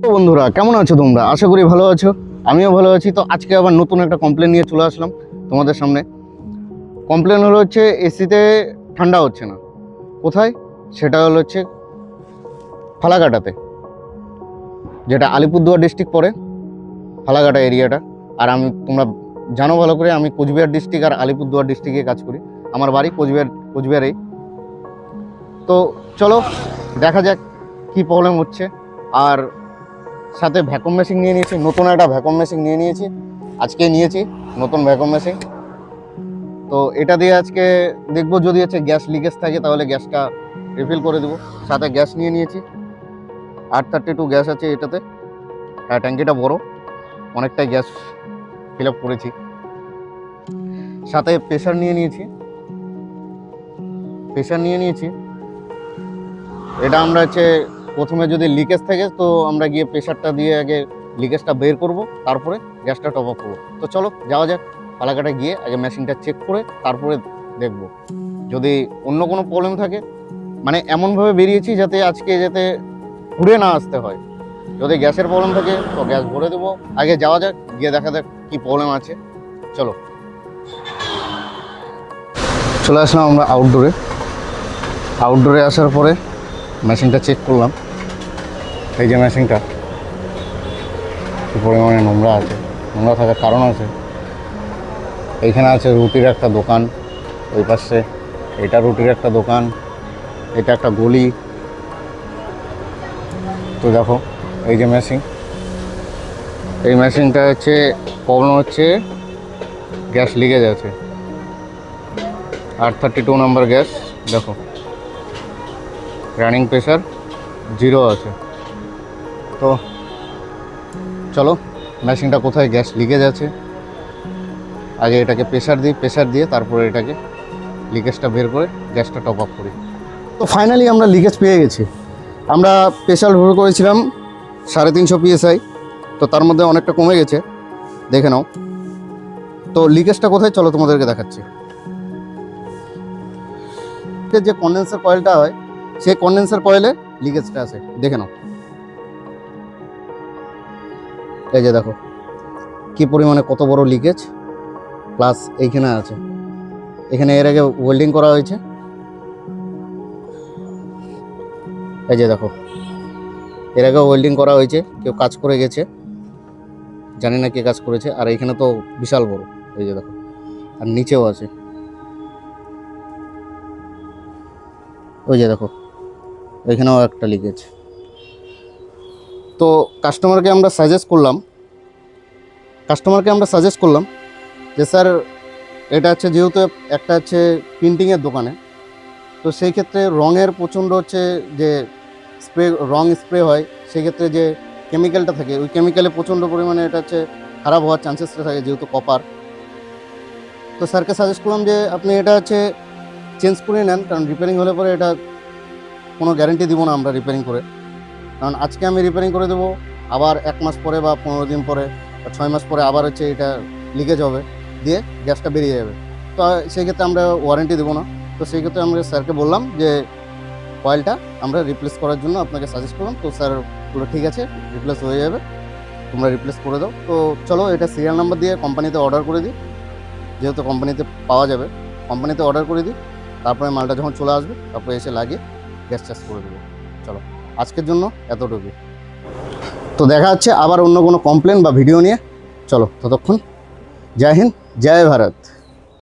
তো বন্ধুরা কেমন আছো তোমরা? আশা করি ভালো আছো, আমিও ভালো আছি। তো আজকে আবার নতুন একটা কমপ্লেন নিয়ে চলে আসলাম তোমাদের সামনে। কমপ্লেন হলো হচ্ছে এসিতে ঠান্ডা হচ্ছে না। কোথায়? সেটা হলো হচ্ছে ফালাকাটাতে, যেটা আলিপুরদুয়ার ডিস্ট্রিক্ট পড়ে, ফালাকাটা এরিয়াটা। আর তোমরা জানো ভালো করে, আমি কোচবিহার ডিস্ট্রিক্ট আর আলিপুরদুয়ার ডিস্ট্রিক্টে কাজ করি। আমার বাড়ি কোচবিহারেই। তো চলো দেখা যাক কি প্রবলেম হচ্ছে। আর সাথে ভ্যাকুম মেশিন নিয়ে নিয়েছি, নতুন একটা ভ্যাকুম মেশিন নিয়ে নিয়েছি, আজকেই নিয়েছি নতুন ভ্যাকুম মেশিন। তো এটা দিয়ে আজকে দেখবো, যদি হচ্ছে গ্যাস লিকেজ থাকে তাহলে গ্যাসটা রিফিল করে দেবো। সাথে গ্যাস নিয়ে নিয়েছি, 832 গ্যাস আছে এটাতে। হ্যাঁ, ট্যাঙ্কিটা বড়, অনেকটাই গ্যাস ফিল আপ করেছি। সাথে প্রেশার নিয়ে নিয়েছি। এটা আমরা হচ্ছে প্রথমে যদি লিকেজ থাকে তো আমরা গিয়ে প্রেশারটা দিয়ে আগে লিকেজটা বের করব, তারপরে গ্যাসটা টপ আপ করবো। তো চলো যাওয়া যাক, ফালাকাটা গিয়ে আগে মেশিনটা চেক করে তারপরে দেখব। যদি অন্য কোনো প্রবলেম থাকে, মানে এমনভাবে বেরিয়েছি যাতে ঘুরে না আসতে হয়। যদি গ্যাসের প্রবলেম থাকে তো গ্যাস ভরে দেবো। আগে যাওয়া যাক, গিয়ে দেখা যাক কী প্রবলেম আছে। চলো, চলে আসলাম আমরা আউটডোরে আসার পরে মেশিনটা চেক করলাম। এই যে মেশিনটা কি পরিমাণে নোংরা থাকার কারণ আছে। এইখানে আছে রুটির একটা দোকান, ওই পাশে এটা রুটির একটা দোকান, এটা একটা গলি। তো দেখো এই যে এই মেশিনটা হচ্ছে প্রবলেম হচ্ছে, গ্যাস লিকেজ আছে। 832 নাম্বার গ্যাস, দেখো রানিং প্রেশার 0 আছে। তো চলো, মেশিনটা কোথায় গ্যাস লিকেজ আছে আগে এটাকে প্রেশার দিয়ে তারপরে এটাকে লিকেজটা বের করে গ্যাসটা টপ আপ করি। তো ফাইনালি আমরা লিকেজ পেয়ে গেছি। আমরা প্রেশার ভরে করেছিলাম 350 PSI, তো তার মধ্যে অনেকটা কমে গেছে, দেখে নাও। তো লিকেজটা কোথায় চলো তোমাদেরকে দেখাচ্ছি। যে কন্ডেন্সার কয়েলটা হয়, সেই কন্ডেন্সার কয়েলে লিকেজটা আছে, দেখে নাও। এই যে দেখো কি পরিমাণে কত বড় লিকেজ, প্লাস এইখানে আছে। এখানে এর আগে ওয়েল্ডিং করা হয়েছে, এই যে দেখো এর আগে ওয়েল্ডিং করা হয়েছে, কেউ কাজ করে গেছে, জানি না কে কাজ করেছে। আর এইখানে তো বিশাল বড়, এই যে দেখো, আর নিচেও আছে, ওই যে দেখো ওইখানেও একটা লিকেজ। তো কাস্টমারকে আমরা সাজেস্ট করলাম যে স্যার, এটা হচ্ছে যেহেতু একটা হচ্ছে প্রিন্টিংয়ের দোকানে, তো সেই ক্ষেত্রে রঙের প্রচণ্ড হচ্ছে যে রং স্প্রে হয়, সেই ক্ষেত্রে যে কেমিক্যালটা থাকে, ওই কেমিক্যালে প্রচণ্ড পরিমাণে এটা হচ্ছে খারাপ হওয়ার চান্সেসটা থাকে, যেহেতু কপার। তো স্যারকে সাজেস্ট করলাম যে আপনি এটা হচ্ছে চেঞ্জ করে নেন, কারণ রিপেয়ারিং হলে পরে এটা কোনো গ্যারেন্টি দিব না আমরা রিপেয়ারিং করে। কারণ আজকে আমি রিপেয়ারিং করে দেবো, আবার 1 মাস পরে বা 15 দিন পরে বা 6 মাস পরে আবার হচ্ছে এটা লিকেজ হবে, দিয়ে গ্যাসটা বেরিয়ে যাবে। তো সেই ক্ষেত্রে আমরা ওয়ারেন্টি দেবো না। তো সেই ক্ষেত্রে আমরা স্যারকে বললাম যে কয়েলটা আমরা রিপ্লেস করার জন্য আপনাকে সাজেস্ট করলাম। তো স্যার পুরো ঠিক আছে, রিপ্লেস হয়ে যাবে, তোমরা রিপ্লেস করে দাও। তো চলো এটা সিরিয়াল নাম্বার দিয়ে কোম্পানিতে অর্ডার করে দিই, যেহেতু কোম্পানিতে পাওয়া যাবে, কোম্পানিতে অর্ডার করে দিই। তারপরে মালটা যখন চলে আসবে তারপরে এসে লাগিয়ে গ্যাস চার্জ করে দেবো। চলো আজকের জন্য এতটুকুই। তো দেখা হচ্ছে আবার অন্য কোনো কমপ্লেন বা ভিডিও নিয়ে। চলো ততক্ষণ জয় হিন্দ, জয় ভারত।